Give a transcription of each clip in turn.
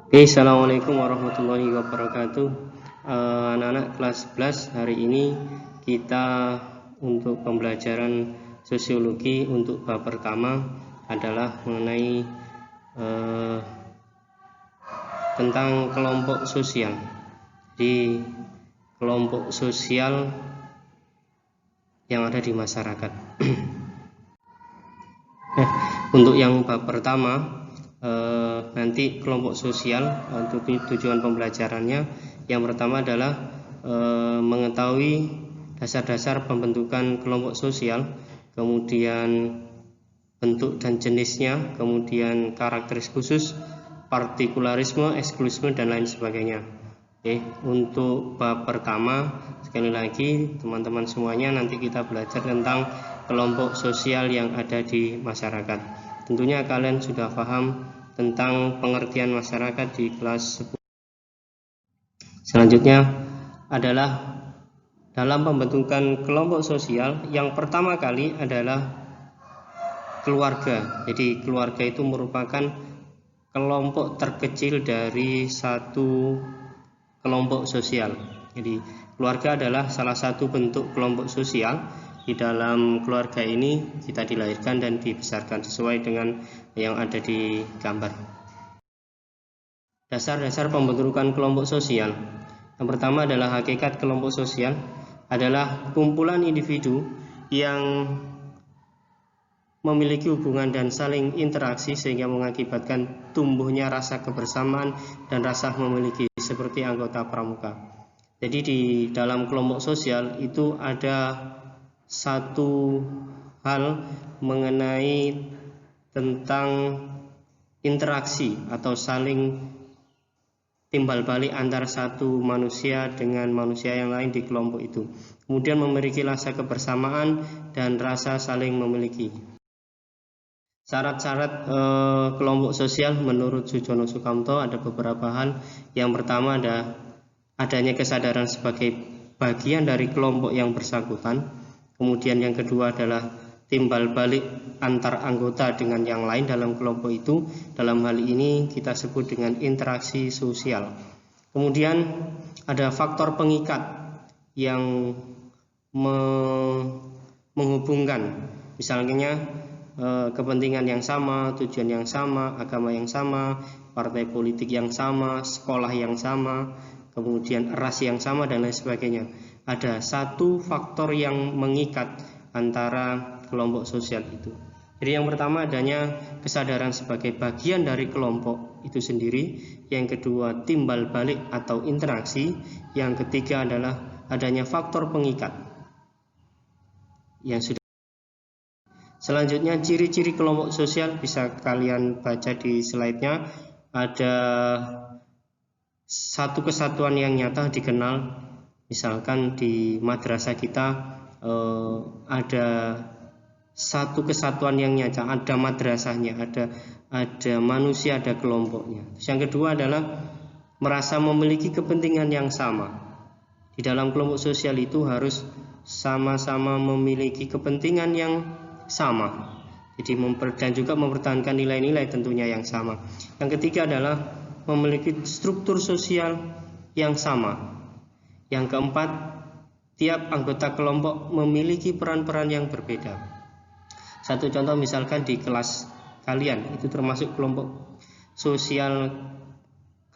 Oke, assalamualaikum warahmatullahi wabarakatuh. Anak-anak kelas 11, hari ini kita untuk pembelajaran sosiologi untuk bab pertama adalah mengenai tentang kelompok sosial. Di kelompok sosial yang ada di masyarakat. Untuk yang bab pertama, nanti kelompok sosial untuk tujuan pembelajarannya yang pertama adalah mengetahui dasar-dasar pembentukan kelompok sosial, kemudian bentuk dan jenisnya, kemudian karakteristik khusus, partikularisme, eksklusifisme, dan lain sebagainya. Oke, untuk bab pertama sekali lagi teman-teman semuanya nanti kita belajar tentang kelompok sosial yang ada di masyarakat. Tentunya kalian sudah paham tentang pengertian masyarakat di kelas 10. Selanjutnya adalah dalam pembentukan kelompok sosial yang pertama kali adalah keluarga. Jadi keluarga itu merupakan kelompok terkecil dari satu kelompok sosial. Jadi keluarga adalah salah satu bentuk kelompok sosial. Di dalam keluarga ini kita dilahirkan dan dibesarkan sesuai dengan yang ada di gambar. Dasar-dasar pembentukan kelompok sosial. Yang pertama adalah hakikat kelompok sosial adalah kumpulan individu yang memiliki hubungan dan saling interaksi sehingga mengakibatkan tumbuhnya rasa kebersamaan dan rasa memiliki seperti anggota pramuka. Jadi di dalam kelompok sosial itu ada satu hal mengenai tentang interaksi atau saling timbal balik antara satu manusia dengan manusia yang lain di kelompok itu. Kemudian memiliki rasa kebersamaan dan rasa saling memiliki. Syarat-syarat kelompok sosial menurut Sujono Sukamto ada beberapa hal. Yang pertama ada adanya kesadaran sebagai bagian dari kelompok yang bersangkutan. Kemudian yang kedua adalah timbal balik antar anggota dengan yang lain dalam kelompok itu. Dalam hal ini kita sebut dengan interaksi sosial. Kemudian ada faktor pengikat yang menghubungkan, misalnya kepentingan yang sama, tujuan yang sama, agama yang sama, partai politik yang sama, sekolah yang sama, kemudian ras yang sama, dan lain sebagainya. Ada satu faktor yang mengikat antara kelompok sosial itu. Jadi yang pertama adanya kesadaran sebagai bagian dari kelompok itu sendiri. Yang kedua timbal balik atau interaksi. Yang ketiga adalah adanya faktor pengikat yang sudah. Selanjutnya ciri-ciri kelompok sosial bisa kalian baca di slide-nya. Ada satu kesatuan yang nyata dikenal. Misalkan di madrasah kita ada satu kesatuan yang nyata, ada madrasahnya, ada manusia, ada kelompoknya. Yang kedua adalah merasa memiliki kepentingan yang sama. Di dalam kelompok sosial itu harus sama-sama memiliki kepentingan yang sama. Jadi dan juga mempertahankan nilai-nilai tentunya yang sama. Yang ketiga adalah memiliki struktur sosial yang sama. Yang keempat, tiap anggota kelompok memiliki peran-peran yang berbeda. Satu contoh misalkan di kelas kalian itu termasuk kelompok sosial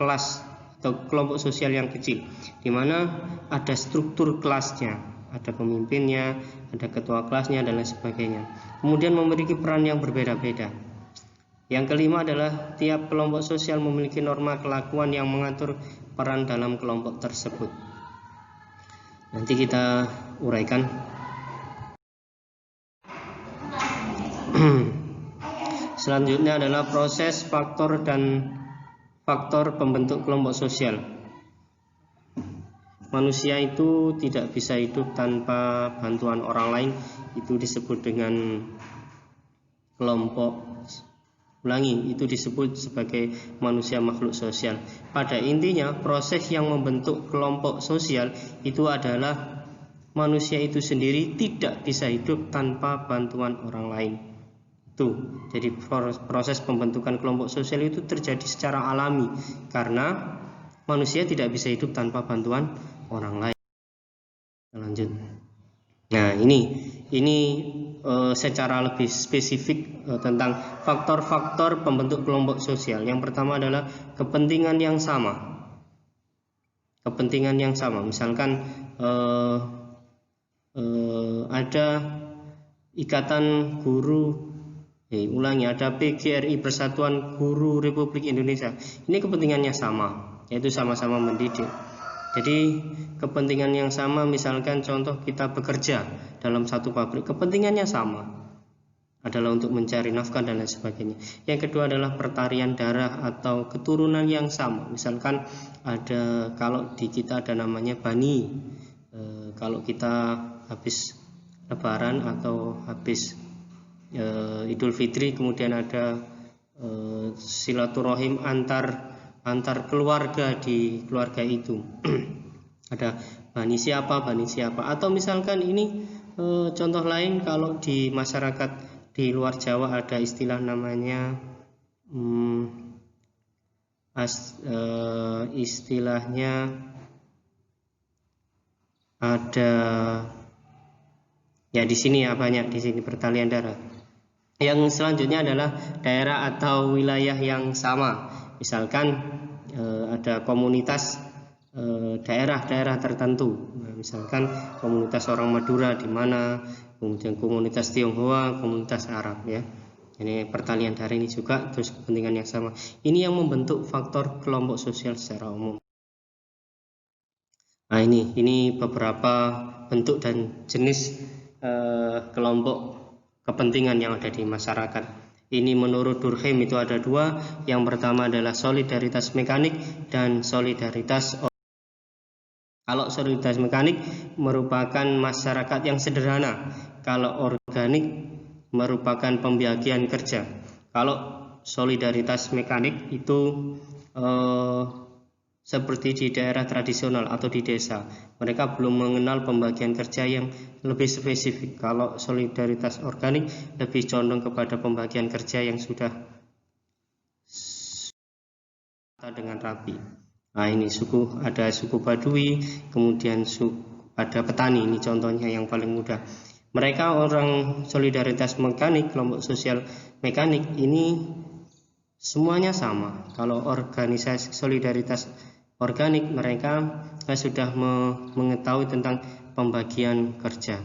kelas atau kelompok sosial yang kecil, di mana ada struktur kelasnya, ada pemimpinnya, ada ketua kelasnya, dan lain sebagainya. Kemudian memiliki peran yang berbeda-beda. Yang kelima adalah tiap kelompok sosial memiliki norma kelakuan yang mengatur peran dalam kelompok tersebut. Nanti kita uraikan. Selanjutnya adalah proses faktor dan faktor pembentuk kelompok sosial. Manusia itu tidak bisa hidup tanpa bantuan orang lain. Itu disebut dengan kelompok. Ulangi, itu disebut sebagai manusia makhluk sosial. Pada intinya proses yang membentuk kelompok sosial itu adalah manusia itu sendiri tidak bisa hidup tanpa bantuan orang lain. Itu Jadi proses pembentukan kelompok sosial itu terjadi secara alami karena manusia tidak bisa hidup tanpa bantuan orang lain. Lanjut. Nah, ini secara lebih spesifik tentang faktor-faktor pembentuk kelompok sosial. Yang pertama adalah kepentingan yang sama. Kepentingan yang sama. Misalkan ada ikatan guru, ada PGRI, Persatuan Guru Republik Indonesia. Ini kepentingannya sama, yaitu sama-sama mendidik. Jadi kepentingan yang sama, misalkan contoh kita bekerja dalam satu pabrik, kepentingannya sama, adalah untuk mencari nafkah dan lain sebagainya. Yang kedua adalah pertarian darah atau keturunan yang sama. Misalkan kalau di kita ada namanya bani. Kalau kita habis Lebaran atau habis Idul Fitri, kemudian ada silaturahim antar keluarga di keluarga itu. Ada bani siapa, atau misalkan ini contoh lain, kalau di masyarakat di luar Jawa ada istilah namanya istilahnya ada ya di sini ya, banyak di sini pertalian darah. Yang selanjutnya adalah daerah atau wilayah yang sama. Misalkan ada komunitas daerah-daerah tertentu. Nah, misalkan komunitas orang Madura di mana, kemudian komunitas Tionghoa, komunitas Arab ya. Ini pertalian darah ini juga terus kepentingan yang sama. Ini yang membentuk faktor kelompok sosial secara umum. Nah, ini beberapa bentuk dan jenis kelompok kepentingan yang ada di masyarakat. Ini menurut Durkheim itu ada dua. Yang pertama adalah solidaritas mekanik dan solidaritas. Kalau solidaritas mekanik merupakan masyarakat yang sederhana. Kalau organik merupakan pembagian kerja. Kalau solidaritas mekanik itu seperti di daerah tradisional atau di desa, mereka belum mengenal pembagian kerja yang lebih spesifik. Kalau solidaritas organik lebih condong kepada pembagian kerja yang sudah dengan rapi. Nah, ini ada suku Baduy, kemudian ada petani, ini contohnya yang paling mudah. Mereka orang solidaritas mekanik, kelompok sosial mekanik ini semuanya sama. Kalau organisasi solidaritas organik, mereka sudah mengetahui tentang pembagian kerja.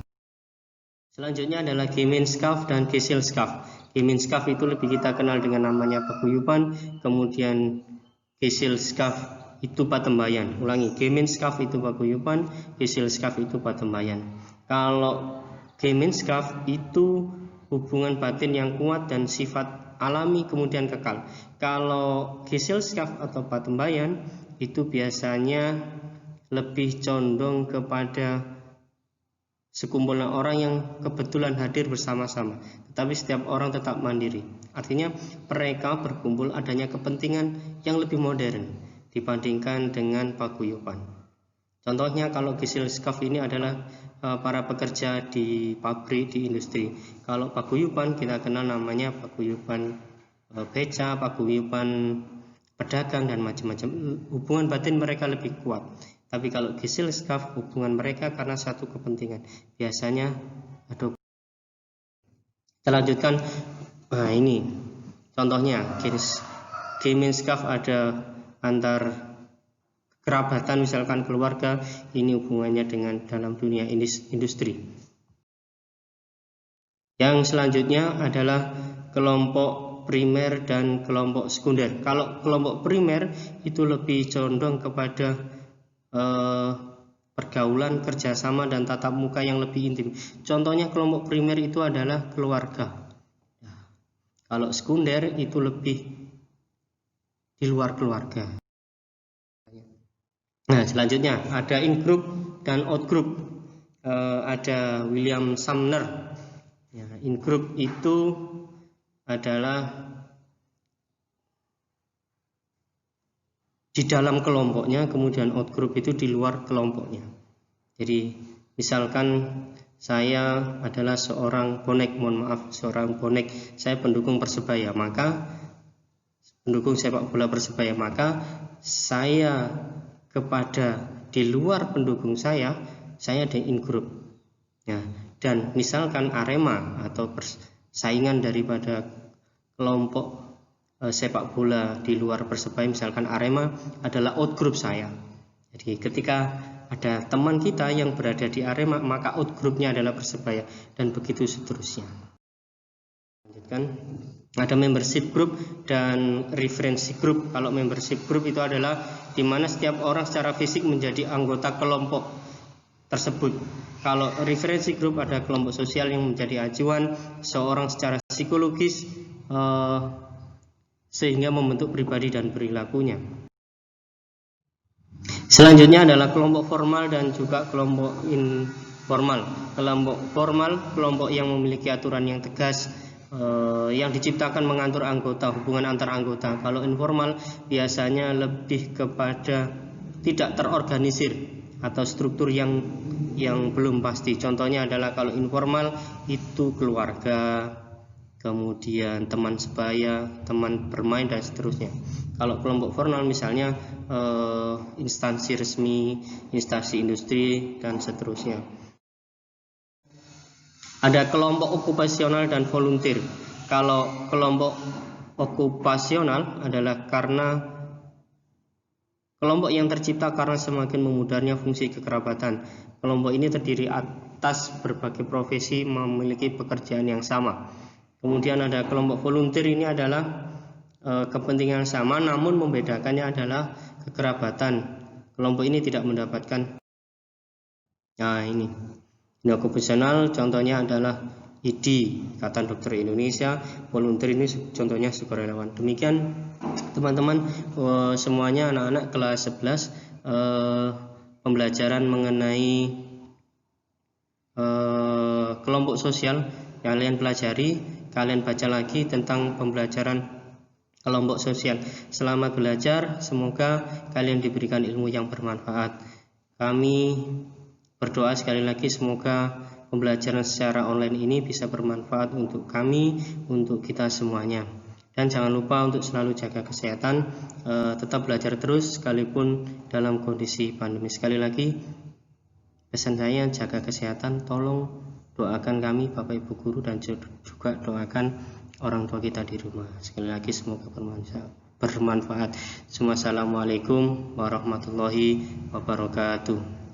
Selanjutnya adalah Gemeinschaft dan Gesellschaft. Gemeinschaft itu lebih kita kenal dengan namanya paguyuban, kemudian Gesellschaft itu patembayan. Ulangi, Gemeinschaft itu paguyuban, Gesellschaft itu patembayan. Kalau Gemeinschaft itu hubungan batin yang kuat dan sifat alami kemudian kekal. Kalau Gesellschaft atau patembayan itu biasanya lebih condong kepada sekumpulan orang yang kebetulan hadir bersama-sama, tetapi setiap orang tetap mandiri. Artinya mereka berkumpul adanya kepentingan yang lebih modern dibandingkan dengan paguyuban. Contohnya kalau Gesellschaft ini adalah para pekerja di pabrik, di industri. Kalau paguyuban kita kenal namanya paguyuban beca, paguyuban pedagang dan macam-macam. Hubungan batin mereka lebih kuat. Tapi kalau Gesellschaft, hubungan mereka karena satu kepentingan. Biasanya kita lanjutkan. Nah, ini contohnya Gemeinschaft ada antar kerabatan, misalkan keluarga. Ini hubungannya dengan dalam dunia industri. Yang selanjutnya adalah kelompok primer dan kelompok sekunder. Kalau kelompok primer itu lebih condong kepada pergaulan, kerjasama dan tatap muka yang lebih intim. Contohnya kelompok primer itu adalah keluarga. Kalau sekunder itu lebih di luar keluarga. Nah, selanjutnya ada in-group dan out-group. Ada William Sumner. In-group itu adalah di dalam kelompoknya, kemudian out group itu di luar kelompoknya. Jadi misalkan saya adalah seorang bonek, seorang bonek, saya pendukung Persebaya, maka pendukung sepak bola Persebaya, maka saya kepada di luar pendukung saya ada in group. Ya, dan misalkan Arema atau saingan daripada kelompok sepak bola di luar Persebaya, misalkan Arema adalah out group saya. Jadi ketika ada teman kita yang berada di Arema, maka out grupnya adalah Persebaya, dan begitu seterusnya. Lanjutkan. Ada membership group dan referensi group. Kalau membership group itu adalah di mana setiap orang secara fisik menjadi anggota kelompok tersebut. Kalau referensi group ada kelompok sosial yang menjadi acuan seorang secara psikologis sehingga membentuk pribadi dan perilakunya. Selanjutnya adalah kelompok formal dan juga kelompok informal. Kelompok formal, kelompok yang memiliki aturan yang tegas, yang diciptakan mengatur anggota, hubungan antar anggota. Kalau informal biasanya lebih kepada tidak terorganisir atau struktur yang belum pasti. Contohnya adalah kalau informal itu keluarga, kemudian teman sebaya, teman bermain, dan seterusnya. Kalau kelompok formal misalnya instansi resmi, instansi industri, dan seterusnya. Ada kelompok okupasional dan volunteer. Kalau kelompok okupasional adalah karena kelompok yang tercipta karena semakin memudarnya fungsi kekerabatan. Kelompok ini terdiri atas berbagai profesi memiliki pekerjaan yang sama. Kemudian ada kelompok volunteer, ini adalah kepentingan sama namun membedakannya adalah kekerabatan. Kelompok ini tidak mendapatkan. Nah, ini okupasional contohnya adalah IDI, Ikatan Dokter Indonesia. Volunteer ini contohnya sukarelawan. Demikian teman-teman, semuanya anak-anak kelas 11 pembelajaran mengenai kelompok sosial yang kalian pelajari. Kalian baca lagi tentang pembelajaran kelompok sosial. Selamat belajar, semoga kalian diberikan ilmu yang bermanfaat. Kami berdoa sekali lagi semoga pembelajaran secara online ini bisa bermanfaat untuk kami, untuk kita semuanya. Dan jangan lupa untuk selalu jaga kesehatan, tetap belajar terus sekalipun dalam kondisi pandemi. Sekali lagi pesan saya, jaga kesehatan, tolong doakan kami Bapak Ibu Guru, dan juga doakan orang tua kita di rumah. Sekali lagi semoga bermanfaat. Assalamualaikum warahmatullahi wabarakatuh.